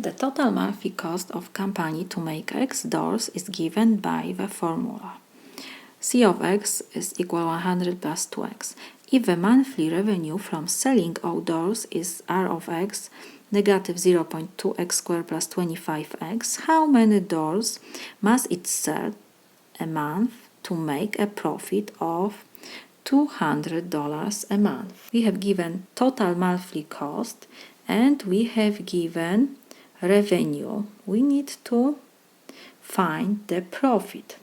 The total monthly cost of company to make X doors is given by the formula. C of X is equal 100 plus 2X. If the monthly revenue from selling outdoors is R of X, negative 0.2x squared plus 25x, how many doors must it sell a month to make a profit of $200 a month? We have given total monthly cost and we have given revenue. We need to find the profit.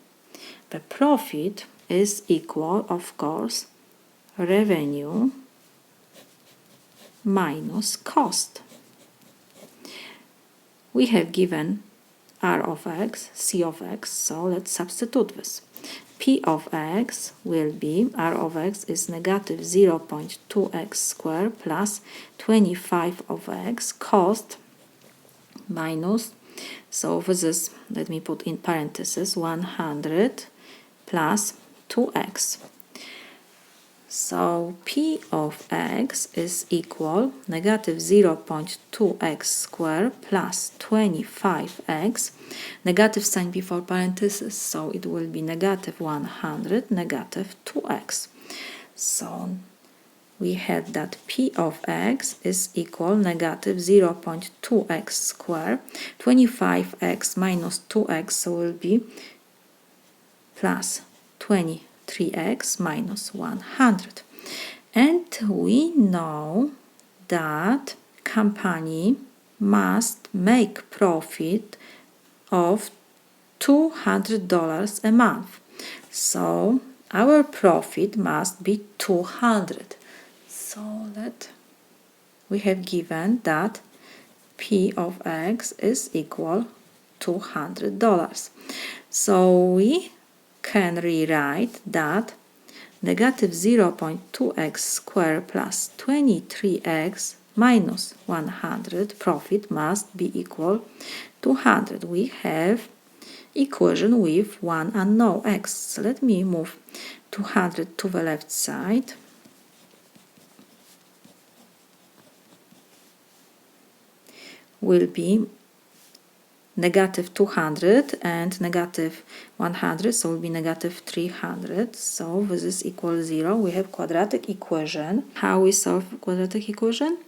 The profit is equal, of course, revenue minus cost. We have given R of X, C of X, so let's substitute this. P of X will be, R of X is negative 0.2x squared plus 25 of X, cost minus, so this is, let me put in parentheses, 100 plus 2x. So P of X is equal negative 0.2x squared plus 25x, negative sign before parentheses, so it will be negative 100, negative 2x. So we had that P of X is equal negative 0.2x squared, 25x minus 2x, so will be plus 23x minus 100. And we know that company must make profit of $200 a month. So our profit must be 200. So we have given that P of X is equal $200. So we can rewrite that negative 0.2x squared plus 23x minus 100 profit must be equal to 200. We have equation with one unknown x. So let me move 200 to the left side. Will be negative 200 and negative 100, so will be negative 300. So this is equal 0. We have quadratic equation. How we solve quadratic equation?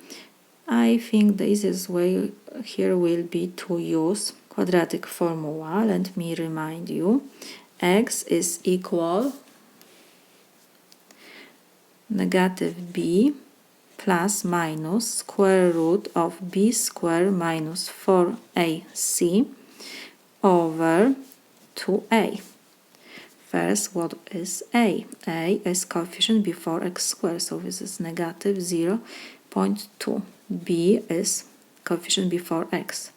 I think the easiest way here will be to use quadratic formula. Let me remind you. X is equal negative b plus minus square root of b squared minus 4ac over 2a. First, what is a? A is coefficient before x squared, so this is negative 0.2. b is coefficient before x,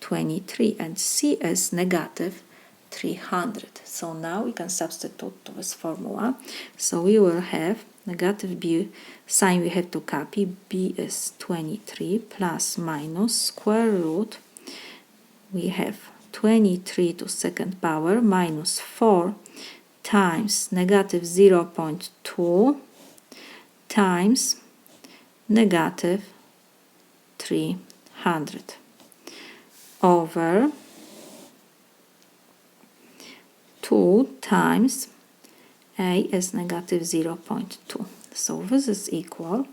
23, and c is negative 300. So now we can substitute to this formula. So we will have negative b sign we have to copy. B is 23 plus minus square root. We have 23 to second power minus 4 times negative 0.2 times negative 300 over 2 times a is negative 0.2. So this is equal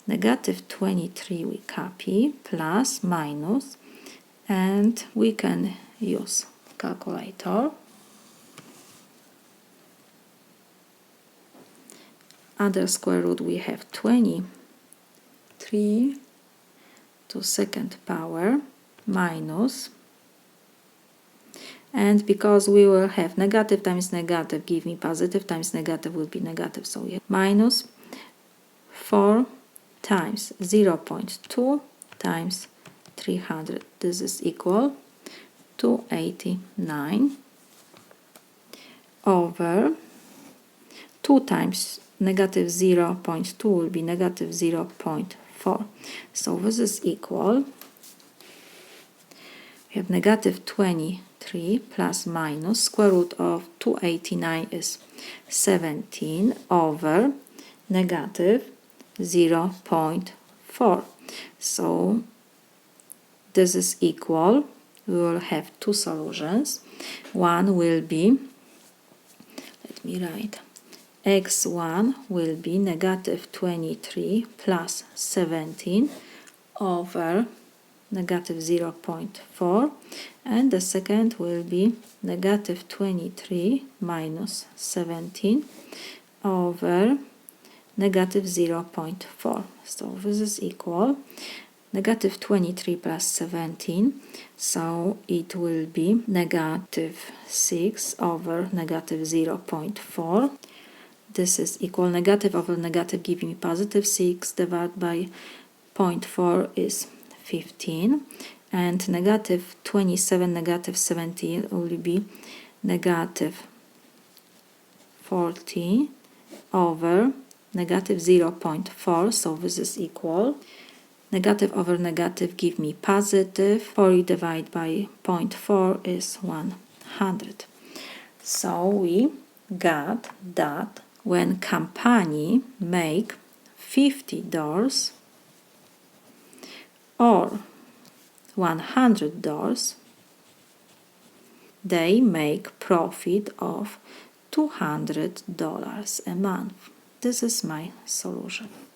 negative 23 we copy plus minus, and we can use calculator. Under square root we have 23 to second power minus, and because we will have negative times negative give me positive, times negative will be negative, so we have minus 4 times 0.2 times 300. This is equal to 89 over 2 times negative 0.2 will be negative 0.4. So this is equal, we have negative 23 plus minus square root of 289 is 17 over negative 0.4. So this is equal, we will have two solutions. One will be, let me write, x1 will be negative 23 plus 17 over negative 0.4, and the second will be negative 23 minus 17 over negative 0.4. So this is equal negative 23 plus 17, so it will be negative 6 over negative 0.4. This is equal, negative over negative give me positive 6 divided by 0.4 is 15, and negative 27 negative 17 will be negative 40 over negative 0.4, so this is equal. Negative over negative give me positive. 40 divided by 0.4 is 100. So we got that when company make 50 doors or 100 doors, they make profit of $200 a month. This is my solution.